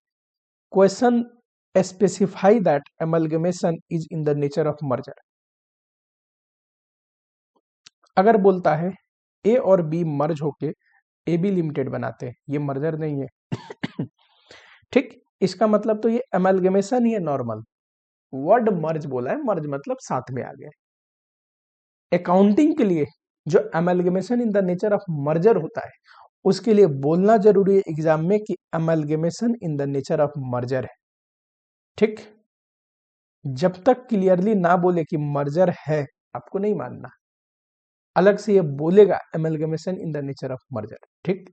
A: question specify that amalgamation is in the nature of merger. अगर बोलता है ए और बी मर्ज होके ए बी लिमिटेड बनाते हैं, ये मर्जर नहीं है ठीक। इसका मतलब तो ये एमलगमेशन ही है नॉर्मल। वर्ड मर्ज बोला है, मर्ज मतलब साथ में आ गए। अकाउंटिंग के लिए जो amalgamation in the nature of merger होता है उसके लिए बोलना जरूरी है एग्जाम में कि amalgamation in the nature of merger है। ठीक, जब तक क्लियरली ना बोले कि मर्जर है आपको नहीं मानना, अलग से ये बोलेगा amalgamation in the nature of merger. ठीक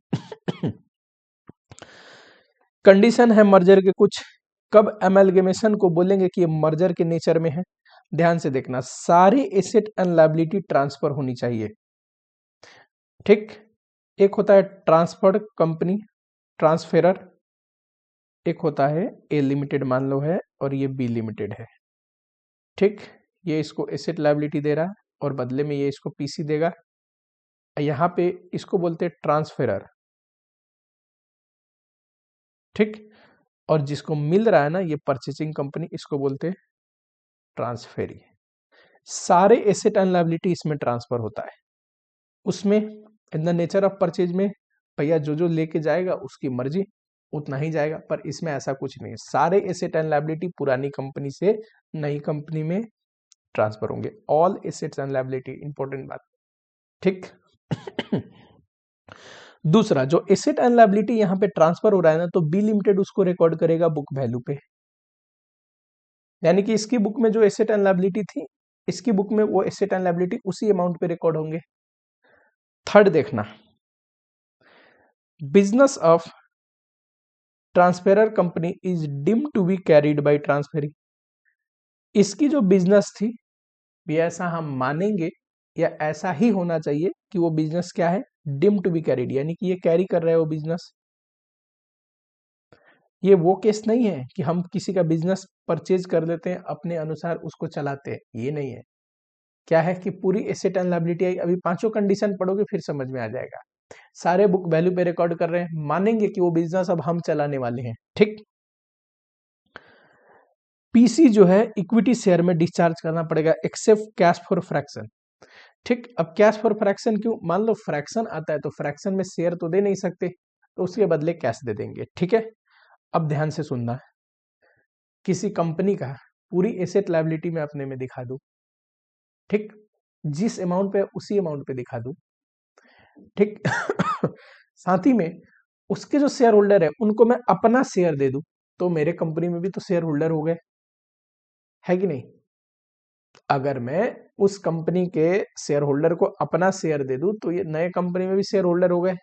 A: कंडीशन है मर्जर के कुछ, कब एमलगमेशन को बोलेंगे कि ये मर्जर के नेचर में है। ध्यान से देखना, सारे एसेट एंड लायबिलिटी ट्रांसफर होनी चाहिए। ठीक, एक होता है ट्रांसफर्ड कंपनी ट्रांसफेरर, एक होता है ए लिमिटेड मान लो है और ये बी लिमिटेड है। ठीक, ये इसको एसेट लायबिलिटी दे रहा है और बदले में ये इसको पीसी देगा। यहां पे इसको बोलते हैं ट्रांसफेरर। ठीक, और जिसको मिल रहा है ना ये परचेसिंग कंपनी, इसको बोलते हैं ट्रांसफेरी। सारे एसेट एंड लायबिलिटी इसमें ट्रांसफर होता है। उसमें इन द नेचर ऑफ परचेज में भैया जो जो लेके जाएगा उसकी मर्जी उतना ही जाएगा, पर इसमें ऐसा कुछ नहीं है। सारे एसेट एंड लायबिलिटी पुरानी कंपनी से नई कंपनी में ट्रांसफर होंगे। All assets and liability, important बात। ठीक दूसरा, जो एसेट एंड लायबिलिटी यहां पे ट्रांसफर हो रहा है ना, तो बी लिमिटेड उसको रिकॉर्ड करेगा बुक वैल्यू पे, यानी कि इसकी बुक में जो एसेट एंड लायबिलिटी थी इसकी बुक में वो एसेट एंड लायबिलिटी उसी अमाउंट पे रिकॉर्ड होंगे। थर्ड देखना, business of transferor company is deemed to be carried by transferee. इसकी जो बिजनेस थी भी ऐसा हम मानेंगे या ऐसा ही होना चाहिए कि वो बिजनेस क्या है, डीम्ड टू बी कैरिड, यानी कि ये कैरी कर रहा है वो बिजनेस। ये वो केस नहीं है कि हम किसी का बिजनेस परचेज कर लेते हैं अपने अनुसार उसको चलाते हैं, ये नहीं है। क्या है कि पूरी एसेट एंड लायबिलिटी आई, अभी पांचों कंडीशन पढ़ोगे फिर समझ में आ जाएगा। सारे बुक वैल्यू पे रिकॉर्ड कर रहे हैं, मानेंगे कि वो बिजनेस अब हम चलाने वाले हैं। ठीक, पीसी जो है इक्विटी शेयर में डिस्चार्ज करना पड़ेगा एक्सेप्ट कैश फॉर फ्रैक्शन। ठीक, अब कैश फॉर फ्रैक्शन क्यों? मान लो फ्रैक्शन आता है तो फ्रैक्शन में शेयर तो दे नहीं सकते, तो उसके बदले कैश दे देंगे। ठीक है, अब ध्यान से सुनना, किसी कंपनी का पूरी एसेट लायबिलिटी में अपने में दिखा दूं, ठीक, जिस अमाउंट पे उसी अमाउंट पे दिखा दूं, ठीक साथ ही में उसके जो शेयर होल्डर है उनको मैं अपना शेयर दे दूं, तो मेरे कंपनी में भी तो शेयर होल्डर हो गए, है कि नहीं? अगर मैं उस कंपनी के शेयर होल्डर को अपना शेयर दे दूं तो ये नए कंपनी में भी शेयर होल्डर हो गए।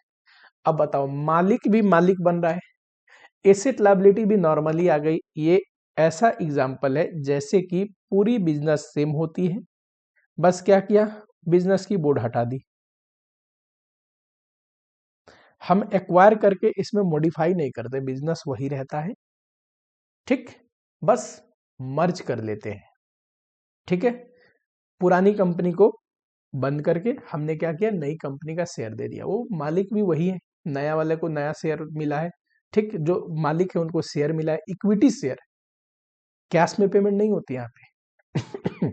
A: अब बताओ, मालिक भी मालिक बन रहा है, एसेट लायबिलिटी भी नॉर्मली आ गई। ये ऐसा एग्जाम्पल है जैसे कि पूरी बिजनेस सेम होती है, बस क्या किया, बिजनेस की बोर्ड हटा दी। हम एक्वायर करके इसमें मॉडिफाई नहीं करते, बिजनेस वही रहता है। ठीक, बस मर्ज कर लेते हैं। ठीक है, पुरानी कंपनी को बंद करके हमने क्या किया, नई कंपनी का शेयर दे दिया, वो मालिक भी वही है, नया वाले को नया शेयर मिला है, ठीक, जो मालिक है उनको शेयर मिला है, इक्विटी शेयर, कैश में पेमेंट नहीं होती यहाँ पे।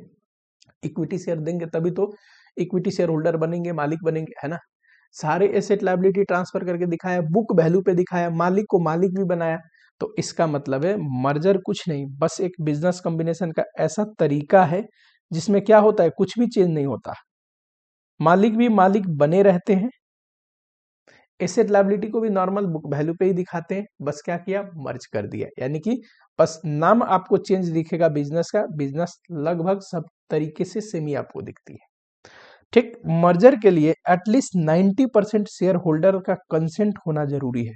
A: इक्विटी शेयर देंगे तभी तो इक्विटी शेयर होल्डर बनेंगे, मालिक बनेंगे, है ना। सारे एसेट लायबिलिटी ट्रांसफर करके दिखाया, बुक वैल्यू पे दिखाया, मालिक को मालिक भी बनाया। तो इसका मतलब है मर्जर कुछ नहीं, बस एक बिजनेस कॉम्बिनेशन का ऐसा तरीका है जिसमें क्या होता है, कुछ भी चेंज नहीं होता, मालिक भी मालिक बने रहते हैं, एसेट लायबिलिटी को भी नॉर्मल बुक वैल्यू पे ही दिखाते हैं, बस क्या किया, मर्ज कर दिया। यानी कि बस नाम आपको चेंज दिखेगा बिजनेस का, बिजनेस लगभग सब तरीके से सेम ही आपको दिखती है, ठीक। मर्जर के लिए एटलीस्ट 90% शेयर होल्डर का कंसेंट होना जरूरी है,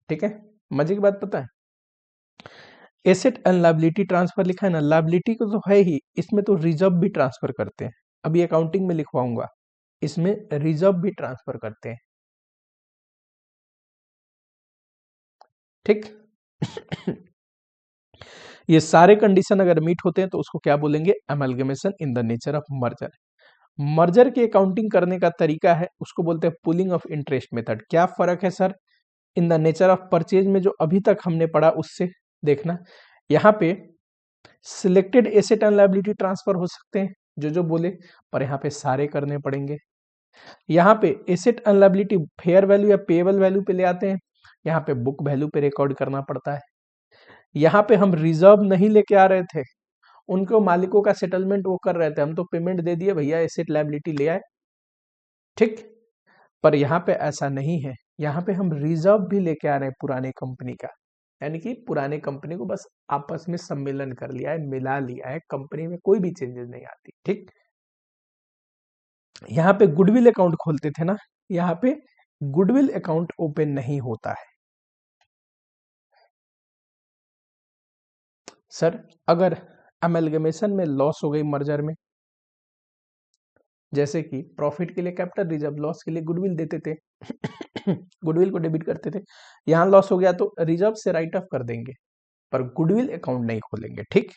A: ठीक है। मजे की बात पता है, एसेट एंड लायबिलिटी ट्रांसफर लिखा है ना, लायबिलिटी को तो है ही, इसमें तो रिजर्व भी ट्रांसफर करते हैं, अभी अकाउंटिंग में लिखवाऊंगा, इसमें रिजर्व भी ट्रांसफर करते हैं, ठीक। ये सारे कंडीशन अगर मीट होते हैं तो उसको क्या बोलेंगे, amalgamation in the nature of merger. Merger की अकाउंटिंग करने का तरीका है, उसको बोलते हैं पुलिंग ऑफ इंटरेस्ट मेथड। क्या फर्क है sir in the nature of purchase में जो अभी तक हमने पढ़ा उससे, देखना यहाँ पे selected asset and liability transfer हो सकते हैं जो जो बोले, पर यहाँ पे सारे करने पड़ेंगे। यहाँ पे asset and liability fair value या पेएबल वैल्यू पे ले आते हैं, यहाँ पे बुक वैल्यू पे रिकॉर्ड करना पड़ता है। यहाँ पे हम रिजर्व नहीं लेके आ रहे थे, उनको मालिकों का सेटलमेंट वो कर रहे थे, हम तो पेमेंट दे दिए भैया, एसेट लायबिलिटी ले आए, ठीक। पर यहाँ पे ऐसा नहीं है, यहाँ पे हम रिजर्व भी लेके आ रहे हैं पुराने कंपनी का, यानी कि पुराने कंपनी को बस आपस में सम्मेलन कर लिया है, मिला लिया है, कंपनी में कोई भी चेंजेस नहीं आती, ठीक। यहाँ पे गुडविल अकाउंट खोलते थे ना, यहाँ पे गुडविल अकाउंट ओपन नहीं होता है। सर अगर अमेलगमेशन में लॉस हो गई मर्जर में, जैसे कि प्रॉफिट के लिए कैपिटल रिजर्व, लॉस के लिए गुडविल देते थे, गुडविल को डेबिट करते थे, यहाँ लॉस हो गया तो रिजर्व से राइट ऑफ कर देंगे, पर गुडविल अकाउंट नहीं खोलेंगे, ठीक।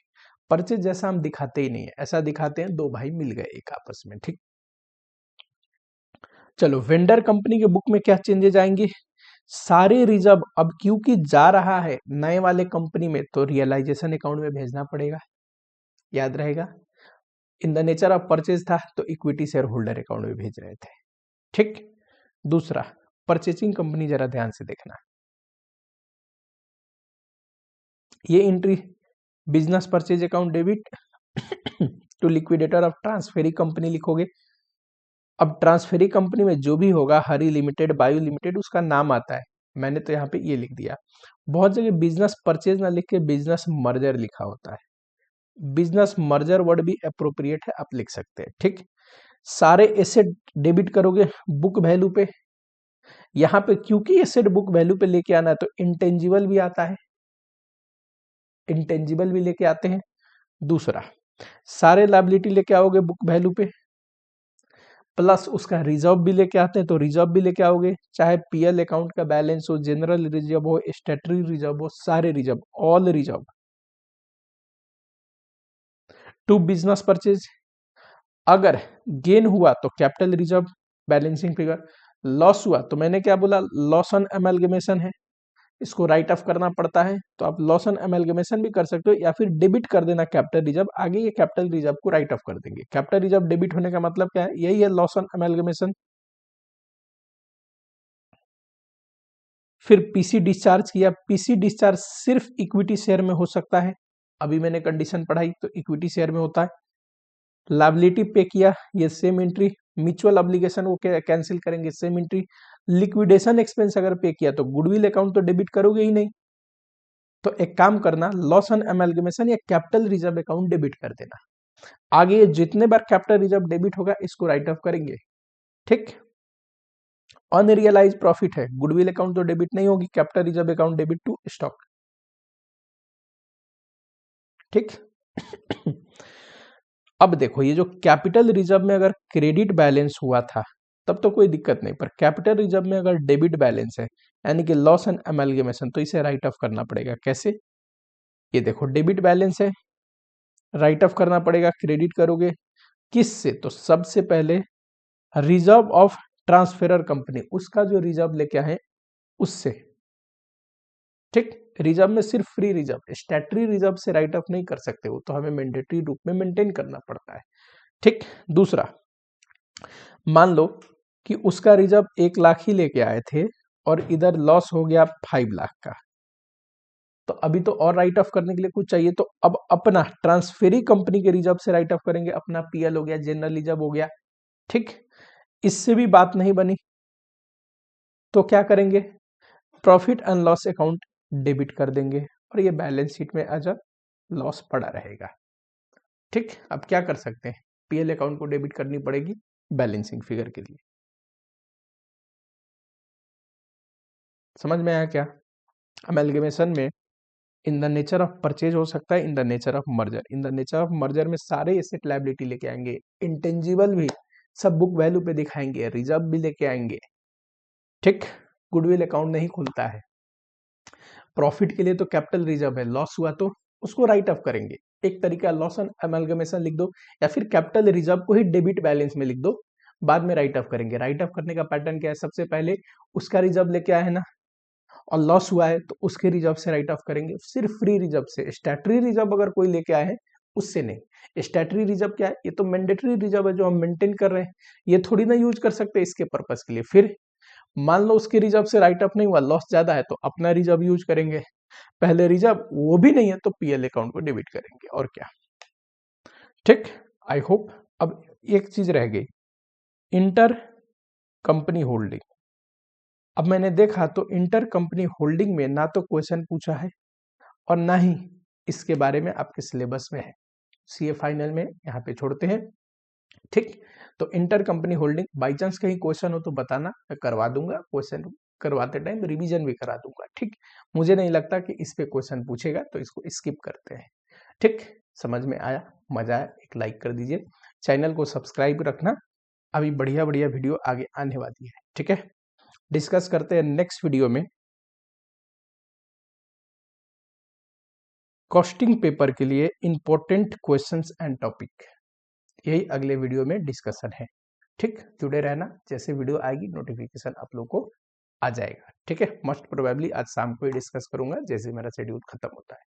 A: परचेज जैसा हम दिखाते ही नहीं है, ऐसा दिखाते हैं दो भाई मिल गए एक आपस में, ठीक। चलो वेंडर कंपनी के बुक में क्या चेंजेस आएंगे, सारे रिजर्व अब क्योंकि जा रहा है नए वाले कंपनी में तो रियलाइजेशन अकाउंट में भेजना पड़ेगा, याद रहेगा। इन द नेचर ऑफ परचेज था तो इक्विटी शेयर होल्डर अकाउंट में भेज रहे थे, ठीक। दूसरा परचेजिंग कंपनी, जरा ध्यान से देखना, ये entry business purchase account debit to liquidator of transferee company लिखोगे। अब ट्रांसफेरी कंपनी में जो भी होगा, हरी लिमिटेड, बायो लिमिटेड, उसका नाम आता है, मैंने तो यहाँ पे ये लिख दिया। बहुत जगह बिजनेस परचेज ना लिख के बिजनेस मर्जर लिखा होता है, बिजनेस मर्जर वर्ड भी अप्रोप्रिएट है, आप लिख सकते हैं, ठीक। सारे एसेट डेबिट करोगे बुक वैल्यू पे, यहाँ पे क्योंकि एसेट बुक वैल्यू पे लेके आना है तो इंटेंजिबल भी आता है, इंटेंजिबल भी लेके आते हैं। दूसरा सारे लायबिलिटी लेके आओगे बुक वैल्यू पे, प्लस उसका रिजर्व भी लेके आते हैं तो रिजर्व भी लेके आओगे, चाहे पीएल अकाउंट का बैलेंस हो, जनरल रिजर्व हो, स्टैट्यूटरी रिजर्व हो, सारे reserve, all reserve to business purchase. अगर गेन हुआ तो capital reserve balancing figure, loss हुआ तो मैंने क्या बोला, लॉस ऑन अमेलगमेशन है, इसको राइट ऑफ करना पड़ता है, तो आप लॉस ऑन अमेलगमेशन भी कर सकते हो या फिर डेबिट कर देना कैपिटल रिजर्व, आगे ये कैपिटल रिजर्व को राइट ऑफ कर देंगे। कैपिटल रिजर्व डेबिट होने का मतलब क्या है, यही है लॉस ऑन अमेलगमेशन। फिर पीसी डिस्चार्ज किया, पीसी डिस्चार्ज सिर्फ इक्विटी शेयर में हो सकता है, अभी मैंने कंडीशन पढ़ाई तो इक्विटी शेयर में होता है। लायबिलिटी पे किया, ये सेम एंट्री, म्यूचुअल ऑब्लिगेशन वो कैंसिल करेंगे, सेम एंट्री। लिक्विडेशन एक्सपेंस अगर पे किया तो गुडविल अकाउंट तो डेबिट करोगे ही नहीं, तो एक काम करना, लॉस ऑन अमेलगमेशन या कैपिटल रिजर्व अकाउंट डेबिट कर देना। आगे जितने बार कैपिटल रिजर्व डेबिट होगा इसको राइट ऑफ करेंगे, ठीक। अनरियलाइज प्रॉफिट है, गुडविल अकाउंट तो डेबिट नहीं होगी, capital reserve account debit to stock, ठीक। अब देखो ये जो कैपिटल रिजर्व में अगर क्रेडिट बैलेंस हुआ था तब तो कोई दिक्कत नहीं, पर कैपिटल रिजर्व में अगर डेबिट बैलेंस है यानी कि लॉस एंड अमेलगमेशन, तो इसे राइट ऑफ करना पड़ेगा। कैसे, ये देखो डेबिट बैलेंस है, राइट ऑफ करना पड़ेगा, क्रेडिट करोगे किस से, तो सबसे पहले रिजर्व ऑफ ट्रांसफेरर कंपनी, उसका जो रिजर्व लेके आए उससे, ठीक। रिजर्व में सिर्फ फ्री रिजर्व, स्टैट्यूटरी रिजर्व से राइट ऑफ नहीं कर सकते, वो तो हमें मैंडेटरी रूप में मेंटेन करना पड़ता है, ठीक। दूसरा, मान लो कि उसका रिजर्व 1 लाख ही लेके आए थे और इधर लॉस हो गया 5 लाख का, तो अभी तो और राइट ऑफ करने के लिए कुछ चाहिए, तो अब अपना ट्रांसफेरी कंपनी के रिजर्व से राइट ऑफ करेंगे, अपना पीएल हो गया, जनरल रिजर्व हो गया, ठीक। इससे भी बात नहीं बनी तो क्या करेंगे, profit and loss account debit कर देंगे और ये बैलेंस शीट में एज अ लॉस पड़ा रहेगा, ठीक। अब क्या कर सकते हैं, पीएल अकाउंट को डेबिट करनी पड़ेगी बैलेंसिंग फिगर के लिए। समझ में आया क्या? अमेलगमेशन में इन द नेचर ऑफ परचेज हो सकता है, इन the nature of merger. In the nature of merger में सारे एसेट लायबिलिटी लेके आएंगे, इंटेंजिबल भी सब बुक वैल्यू पे दिखाएंगे, रिजर्व भी लेके आएंगे, ठीक। गुडविल अकाउंट नहीं खुलता है। प्रॉफिट के लिए तो कैपिटल रिजर्व है, लॉस हुआ तो उसको राइट ऑफ करेंगे। एक तरीका लॉस एंड अमेलगमेशन लिख दो, या फिर कैपिटल रिजर्व को ही डेबिट बैलेंस में लिख दो, बाद में राइट ऑफ करेंगे। राइट ऑफ करने का पैटर्न क्या है, सबसे पहले उसका रिजर्व लेके आए है ना, और लॉस हुआ है तो उसके रिजर्व से राइट ऑफ करेंगे, सिर्फ फ्री रिजर्व से। स्टैट्यूटरी रिजर्व अगर कोई लेके आए हैं उससे नहीं। स्टैट्यूटरी रिजर्व क्या है, ये तो मैंडेटरी रिजर्व है जो हम मेंटेन कर रहे हैं, ये थोड़ी ना यूज कर सकते इसके पर्पस के लिए। फिर मान लो उसके रिजर्व से राइट ऑफ नहीं हुआ, लॉस ज्यादा है, तो अपना रिजर्व यूज करेंगे। पहले रिजर्व वो भी नहीं है तो पीएल अकाउंट को डेबिट करेंगे, और क्या, ठीक। I hope. अब एक चीज रह गई, इंटर कंपनी होल्डिंग। अब मैंने देखा तो इंटर कंपनी होल्डिंग में ना तो क्वेश्चन पूछा है और ना ही इसके बारे में आपके सिलेबस में है। सीए फाइनल में यहाँ पे छोड़ते हैं, ठीक। तो inter company holding by chance कहीं क्वेश्चन हो तो बताना, मैं करवा दूंगा, क्वेश्चन करवाते टाइम रिवीजन भी करा दूंगा, ठीक। मुझे नहीं लगता कि इस पे क्वेश्चन पूछेगा, तो इसको स्किप करते हैं, ठीक। समझ में आया, मजा आया, एक लाइक कर दीजिए, चैनल को सब्सक्राइब रखना, अभी बढ़िया बढ़िया वीडियो आगे आने वाली है, ठीक है। डिस्कस करते हैं नेक्स्ट वीडियो में कॉस्टिंग पेपर के लिए इंपॉर्टेंट क्वेश्चंस एंड टॉपिक, यही अगले वीडियो में डिस्कशन है, ठीक। जुड़े रहना, जैसे वीडियो आएगी नोटिफिकेशन आप लोग को आ जाएगा, ठीक है। मोस्ट प्रोबेबली आज शाम को ही डिस्कस करूंगा जैसे मेरा शेड्यूल खत्म होता है।